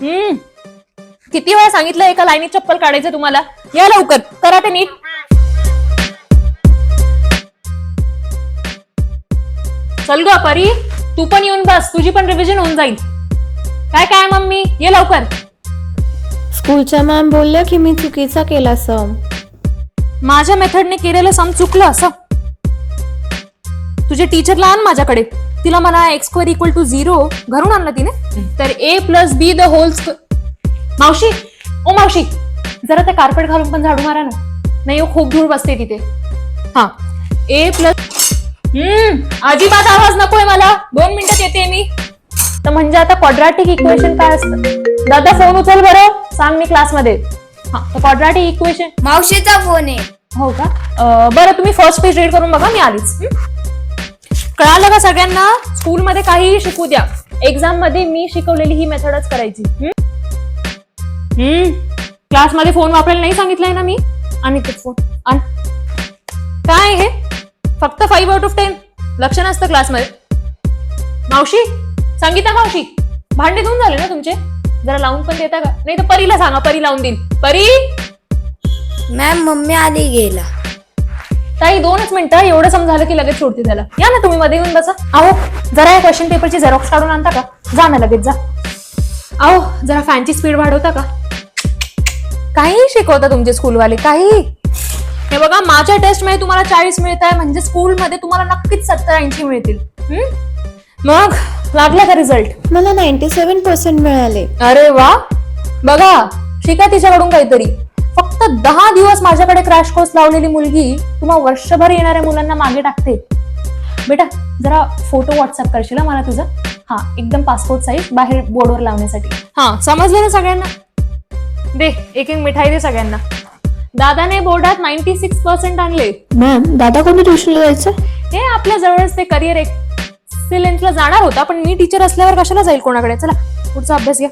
किती वेळा सांगितलं एका लाईनीत चप्पल काढायचं तुम्हाला. या लवकर, करा ते नीट. चल ग परी, तू पण येऊन बस, तुझी पण रिव्हिजन होऊन जाईल. काय काय मम्मी, ये लवकर. स्कूलच्या मॅम बोलल्या की मी चुकीचा केला सम. माझ्या मेथडने केलेलं सम चुकलं असं? तुझ्या टीचरला आण माझ्याकडे. तिला मला x² = 0 घरून आणलं तिने. तर a + b the whole square. मावशी, ओ मावशी, जरा त्या कार्पेट घालून पण झाडू मारा ना. नाही हो, खूप धूळ बसते तिथे. हा, a + अजिबात आवाज नकोय मला. 2 मिनिटात येते मी. तर म्हणजे आता क्वाड्रॅटिक इक्वेशन काय असतं? दादा फोन उचल बरं, सांग मी क्लासमध्ये. हा, तर क्वाड्रॅटिक इक्वेशन. मावशीचा फोन आहे. हो का? बरं, तुम्ही फर्स्ट पेज रीड करून बघा, मी आलीच. कळालं का सगळ्यांना? स्कूलमध्ये काहीही शिकू द्या, एक्झाम मध्ये मी शिकवलेली ही मेथडच करायची. क्लासमध्ये फोन वापरायला नाही सांगितलंय ना मी. आणि ते फोन आण. काय हे? फक्त 5 आउट ऑफ 10 लक्ष नसतं क्लासमध्ये. मावशी, संगीता मावशी, भांडे धुवून झाले ना तुमचे? जरा लावून पण देता का? नाही तर परीला सांगा, परी लावून देईल. परी मॅम, मम्मी आली गेला. ताई 2च मिनिटं, एवढं समजालं की लगेच सोडते त्याला. या ना तुम्ही मध्ये येऊन बसा. अहो, जरा या क्वेश्चन पेपरची झेरॉक्स काढून आणता का? जा ना लगेच, जा. अहो, जरा फॅनची स्पीड वाढवता का? काही शिकवता तुमचे स्कूलवाले, काही. हे बघा, माझ्या टेस्ट मध्ये तुम्हाला 40 मिळत आहे, म्हणजे स्कूलमध्ये तुम्हाला नक्कीच 70-80 मिळतील. मग लागला का रिझल्ट? मला 97% मिळाले. अरे वा, बघा, शिका तिच्याकडून काहीतरी. फक्त 10 दिवस माझ्याकडे क्रॅश कोर्स लावलेली मुलगी तुम्हा वर्षभर येणाऱ्या मुलांना मागे टाकते. बेटा, जरा फोटो व्हॉट्सअप करशील मला तुझा? हा, एकदम पासपोर्ट साईज, बाहेर बोर्डवर लावण्यासाठी. हा, समजलं ना सगळ्यांना? दे, एक मिठाई दे सगळ्यांना. दादाने बोर्डात 96% आणले. मॅम, दादा कोणत्या ट्युशनला जायचं? हे आपल्या जवळच ते करिअर एक्सिलेन्सला जाणार होता, पण मी टीचर असल्यावर कशाला जाईल कोणाकडे. चला, पुढचा अभ्यास घ्या.